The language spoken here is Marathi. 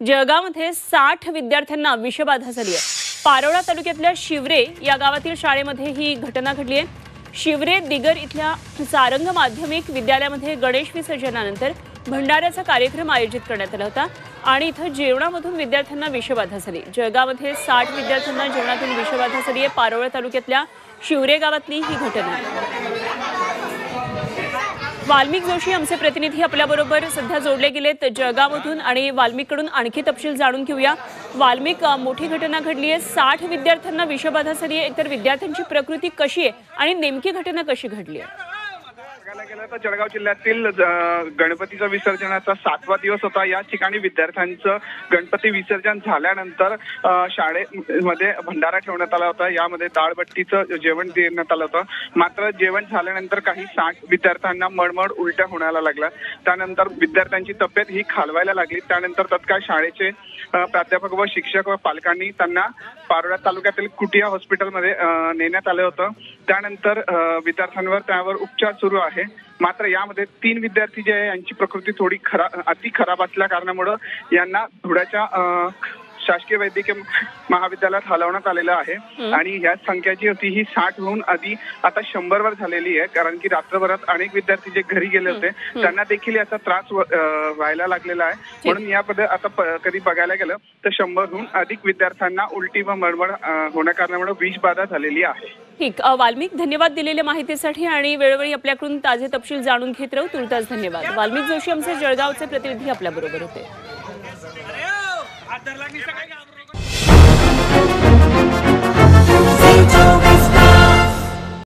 जळगावमध्ये 60 विद्यार्थ्यांना विषबाधा झाली आहे। पारोळा तालुक्यातल्या शिवरे या गावातील शाळेमध्ये ही घटना घडली आहे। शिवरे दिगर इथल्या सारंग माध्यमिक विद्यालयामध्ये गणेश विसर्जनानंतर भंडाऱ्याचा कार्यक्रम आयोजित करण्यात आला होता आणि इथं जेवणामधून विद्यार्थ्यांना विषबाधा झाली। जळगावमध्ये 60 विद्यार्थ्यांना जेवणातून विषबाधा झाली आहे। पारोळा तालुक्यातल्या शिवरे गावातली ही घटना आहे। वाल्मिक जोशी आमचे प्रतिनिधी आपल्याबरोबर सध्या जोडले गेलेत जळगावमधून आणि वाल्मिककडून आणखी तपशील जाणून घेऊया। वाल्मिक, मोठी घटना घडली आहे, 60 विद्यार्थ्यांना विषबाधा झाली आहे, तर विद्यार्थ्यांची प्रकृती कशी आहे आणि नेमकी घटना कशी घडली आहे? गेलं तर जळगाव जिल्ह्यातील गणपतीचा विसर्जनाचा 7वा दिवस होता। या ठिकाणी विद्यार्थ्यांचं गणपती विसर्जन झाल्यानंतर शाळेमध्ये भंडारा ठेवण्यात आला होता। यामध्ये डाळबट्टीचं जेवण देण्यात आलं होतं। मात्र जेवण झाल्यानंतर काही 60 विद्यार्थ्यांना मळमळ उलट्या होण्याला लागल्या। त्यानंतर विद्यार्थ्यांची तब्येत ही खालवायला लागली। त्यानंतर तत्काळ शाळेचे प्राध्यापक व शिक्षक व पालकांनी त्यांना पारोळा तालुक्यातील कुटिया हॉस्पिटलमध्ये नेण्यात आलं होतं। त्यानंतर विद्यार्थ्यांवर त्यावर उपचार सुरू आहे। मात्र यामध्ये 3 विद्यार्थी जे आहे यांची प्रकृती थोडी अति खराब असल्या कारणामुळे यांना धुळ्याच्या शासकीय वैद्यकीय महाविद्यालयात हलवण्यात आलेलं आहे आणि या संख्या जी होती ही 60 होऊन आधी आता 100 वर झालेली आहे। कारण की रात्रभरात अनेक विद्यार्थी जे घरी गेले होते त्यांना देखील याचा त्रास व्हायला लागलेला आहे। म्हणून यामध्ये आता कधी बघायला गेलं तर 100हून अधिक विद्यार्थ्यांना उलटी व मळमळ होण्या कारणामुळे विषबाधा झालेली आहे। ठीक, वाल्मिक, धन्यवाद दिलेल्या माहितीसाठी आणि वेळोवेळी आपल्याकडून ताजे तपशील जाणून घेत राहू। तुर्तास धन्यवाद। वाल्मिक जोशी आमचे जळगावचे प्रतिनिधी आपल्याबरोबर होते।